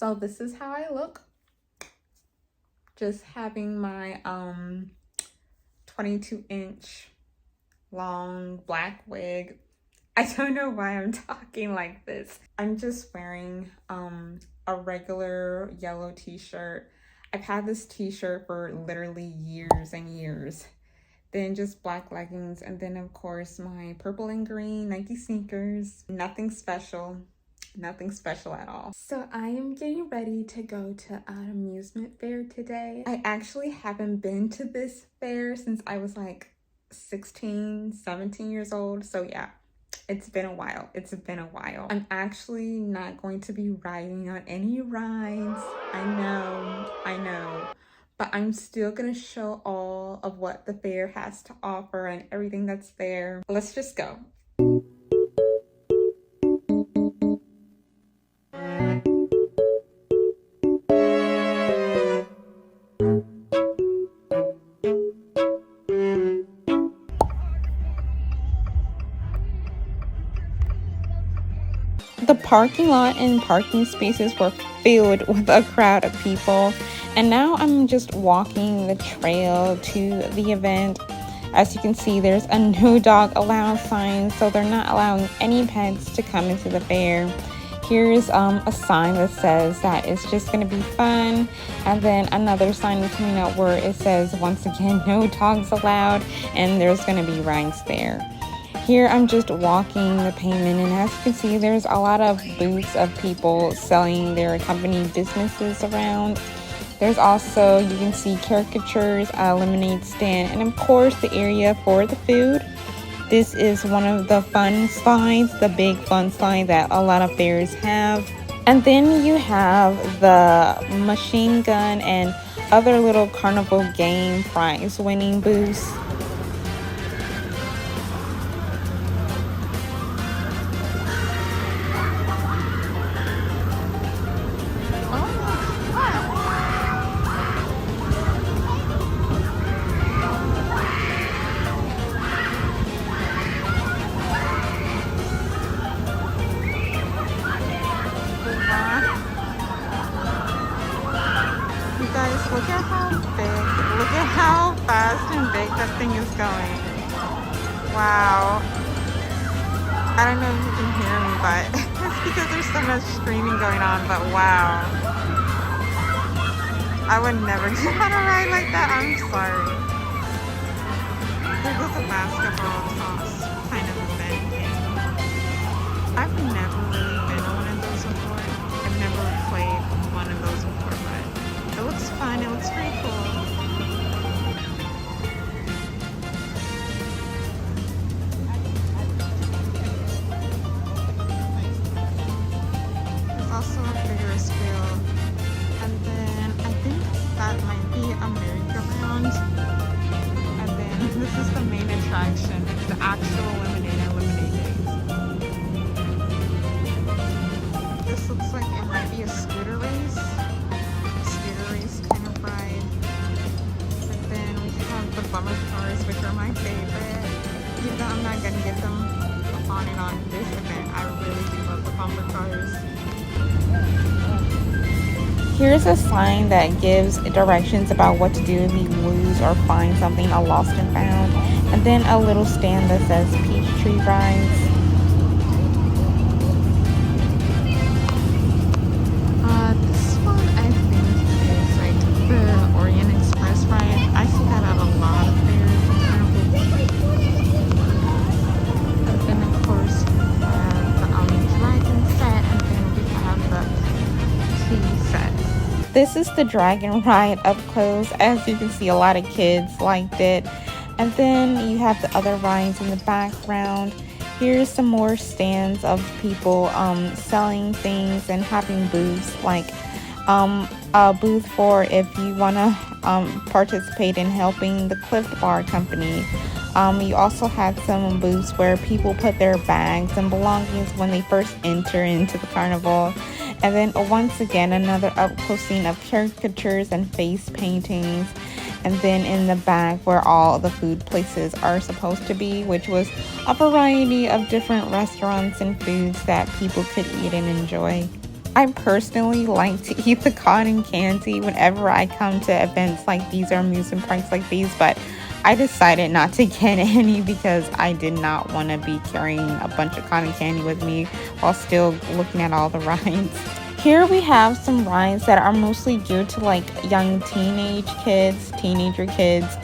So this is how I look. Just having my 22-inch long black wig. I don't know why I'm talking like this. I'm just wearing a regular yellow t-shirt. I've had this t-shirt for literally years and years. Then just black leggings, and then of course my purple and green Nike sneakers. Nothing special at all. So I am getting ready to go to an amusement fair today. I actually haven't been to this fair since I was like 16, 17 years old. So yeah, it's been a while. I'm actually not going to be riding on any rides. I know. But I'm still gonna show all of what the fair has to offer and everything that's there. Let's just go. The parking lot and parking spaces were filled with a crowd of people, and now I'm just walking the trail to the event. As you can see, there's a no dog allowed sign, so they're not allowing any pets to come into the fair. Here's a sign that says that it's just going to be fun, and then another sign coming up where it says once again no dogs allowed, and there's going to be rides there. Here I'm just walking the pavement, and as you can see, there's a lot of booths of people selling their company businesses around. There's also, you can see caricatures, a lemonade stand, and of course the area for the food. This is one of the fun slides, the big fun slide that a lot of fairs have. And then you have the machine gun and other little carnival game prize winning booths. Guys, look at how fast and big that thing is going. Wow. I don't know if you can hear me, but it's because there's so much screaming going on, but wow. I would never get on a ride like that, I'm sorry. There goes a basketball toss kind of event thing. I've never really been on one of those before. I've never played one of those before, but it looks fun. It looks pretty cool. There's also a Ferris wheel. And then I think that might be a merry-go-round. And then this is the main attraction, the actual lemonade days. This looks like it might be a scooter race. Kind of ride. And then we have the bumper cars, which are my favorite. Even though I'm not gonna get them on and on this event, I really do love the bumper cars. Here's a sign that gives directions about what to do if you lose or find something, a lost and found. And then a little stand that says Peachtree Rides. This one I think is like the Orient Express ride. I see that at a lot of fairs. And then of course we have the Dragon set, and then we have the tea set. This is the Dragon ride up close. As you can see, a lot of kids liked it. And then you have the other rides in the background. Here's some more stands of people selling things and having booths, like a booth for if you want to participate in helping the Cliff Bar Company. You also had some booths where people put their bags and belongings when they first enter into the carnival. And then once again, another up-close scene of caricatures and face paintings. And then in the back where all the food places are supposed to be, which was a variety of different restaurants and foods that people could eat and enjoy. I personally like to eat the cotton candy whenever I come to events like these or amusement parks like these, but I decided not to get any because I did not want to be carrying a bunch of cotton candy with me while still looking at all the rides. Here we have some rides that are mostly geared to like young teenager kids.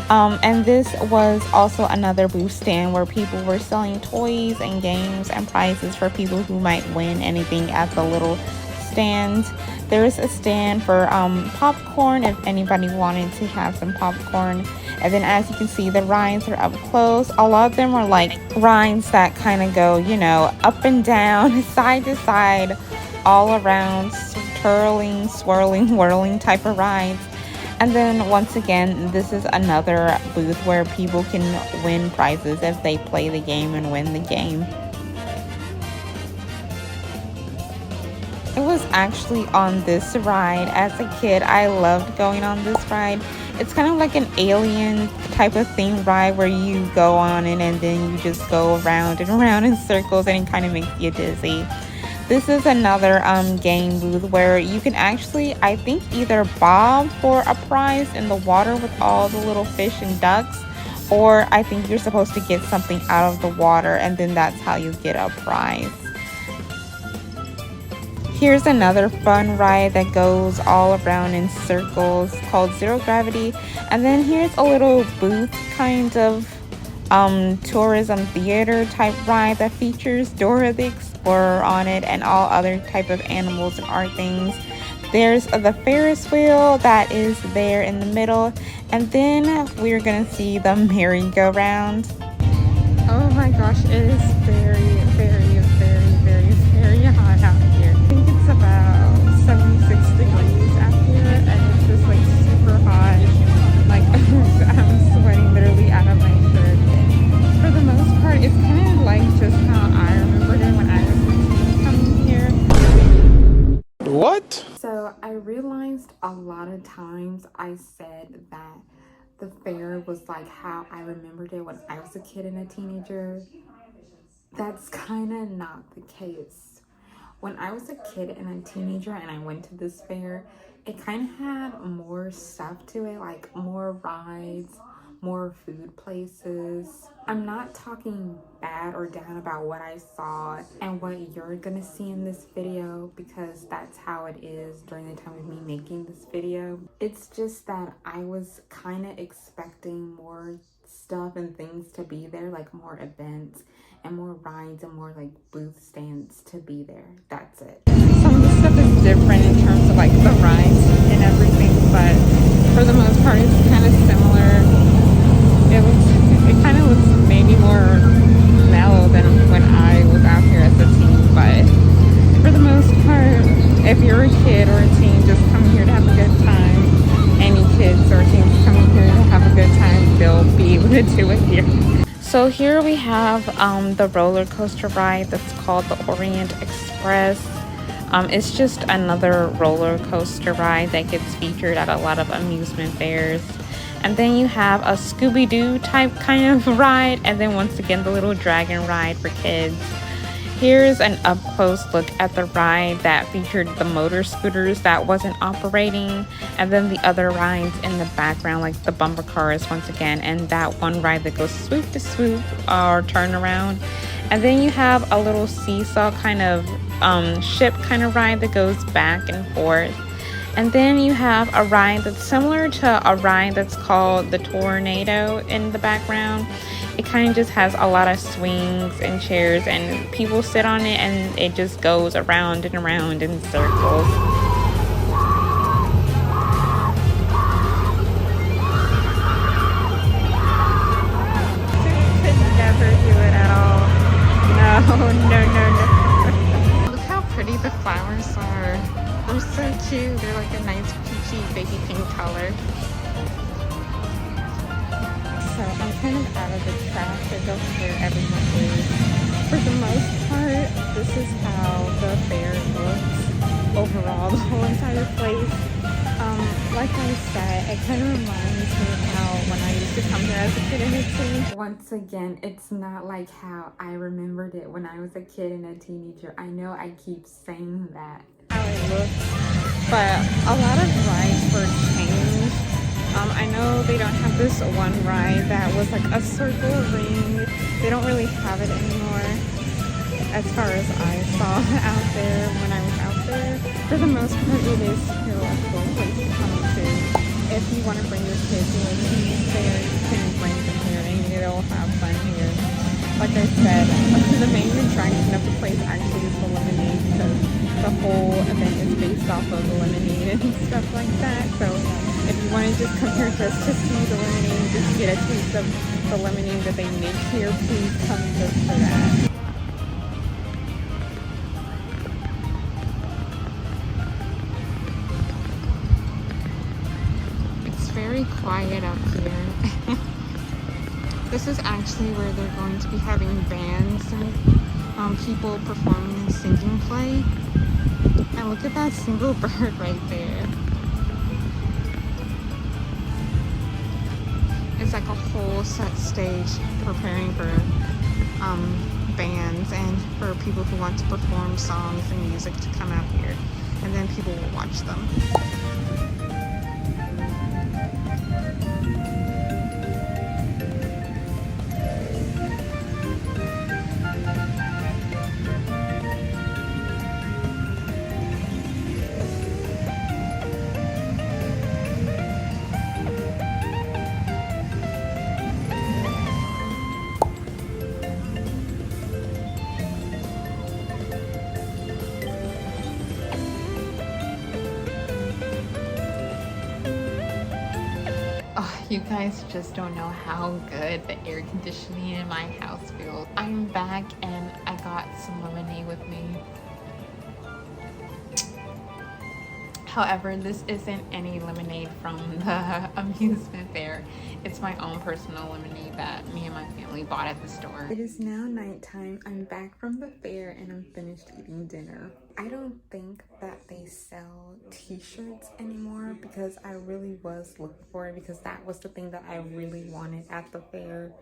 And this was also another booth stand where people were selling toys and games and prizes for people who might win anything at the little stands. There's a stand for popcorn if anybody wanted to have some popcorn. And then as you can see, the rides are up close. A lot of them are like rides that kind of go, you know, up and down, side to side, all around, twirling, swirling, whirling type of rides. And then once again, this is another booth where people can win prizes if they play the game and win the game. It was actually on this ride as a kid. I loved going on this ride. It's kind of like an alien type of theme ride where you go on it and then you just go around and around in circles and it kind of makes you dizzy. This is another game booth where you can actually, I think, either bob for a prize in the water with all the little fish and ducks, or I think you're supposed to get something out of the water and then that's how you get a prize. Here's another fun ride that goes all around in circles called Zero Gravity. And then here's a little booth kind of tourism theater type ride that features Dora the Explorer on it and all other type of animals and art things. There's the Ferris wheel that is there in the middle, and then we're gonna see the merry-go-round. Oh my gosh, it is very hot out here. I think it's about 76 degrees out here and it's just like super hot. Like I'm sweating literally out of my shirt. For the most part, it's kind of like just how I remembered it when I was a teen coming here. What? So I realized a lot of times I said that the fair was like how I remembered it when I was a kid and a teenager. That's kind of not the case. When I was a kid and a teenager and I went to this fair, it kind of had more stuff to it, like more rides, more food places. I'm not talking bad or down about what I saw and what you're gonna see in this video, because that's how it is during the time of me making this video. It's just that I was kind of expecting more stuff and things to be there, like more events and more rides and more like booth stands to be there. That's it. Some of the stuff is different in terms of like the rides and everything, but for the most part it's kind of similar. It kind of looks maybe more mellow than when I was out here as a teen, but for the most part, if you're a kid or a teen just coming here to have a good time, any kids or teens coming here to have a good time, they'll be able to do it here. So here we have the roller coaster ride that's called the Orient Express. It's just another roller coaster ride that gets featured at a lot of amusement fairs. And then you have a Scooby-Doo type kind of ride, and then once again the little dragon ride for kids. Here's an up-close look at the ride that featured the motor scooters that wasn't operating, and then the other rides in the background like the bumper cars once again, and that one ride that goes swoop to swoop or turn around. And then you have a little seesaw kind of ship kind of ride that goes back and forth. And then you have a ride that's similar to a ride that's called the Tornado in the background. It kind of just has a lot of swings and chairs and people sit on it and it just goes around and around in circles. Could never do it at all. No. Look how pretty the flowers are. They're so cute. They're like a nice peachy baby pink color. So I'm kind of out of the traffic over here everyone is. For the most part, this is how the fair looks overall, the whole entire place. Like I said, it kind of reminds me of how when I used to come here as a kid and a teen. Once again, it's not like how I remembered it when I was a kid and a teenager. I know I keep saying that. looks, but a lot of rides were changed. I know they don't have this one ride that was like a circle ring. They don't really have it anymore, as far as I saw out there when I was out there. For the most part, it is still a cool place to come to. If you want to bring your kids or teens there, you can bring them here and they'll have fun here. Like I said, the main attraction of the place actually is the lemonade, because the whole event is based off of the lemonade and stuff like that. So if you want to just come here just to see the lemonade, just get a taste of the lemonade that they make here, please come just for that. It's very quiet up here. This is actually where they're going to be having bands and people performing singing play. And look at that single bird right there. It's like a whole set stage preparing for bands and for people who want to perform songs and music to come out here. And then people will watch them. Oh, you guys just don't know how good the air conditioning in my house feels. I'm back and I got some lemonade with me. However, this isn't any lemonade from the amusement fair. It's my own personal lemonade that me and my family bought at the store. It is now nighttime. I'm back from the fair and I'm finished eating dinner. I don't think that they sell t-shirts anymore, because I really was looking for it, because that was the thing that I really wanted at the fair,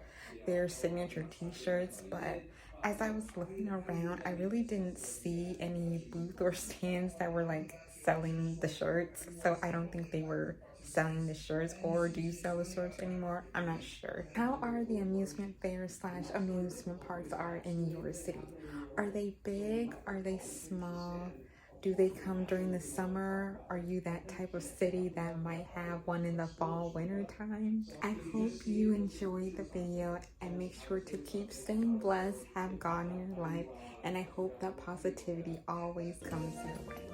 their signature t-shirts. But as I was looking around, I really didn't see any booth or stands that were like selling the shirts. So I don't think they were selling the shirts, or do you sell the shirts anymore? I'm not sure. How are the amusement fairs slash amusement parks are in your city? Are they big? Are they small? Do they come during the summer? Are you that type of city that might have one in the fall, winter time? I hope you enjoyed the video, and make sure to keep staying blessed, have God in your life, and I hope that positivity always comes your way.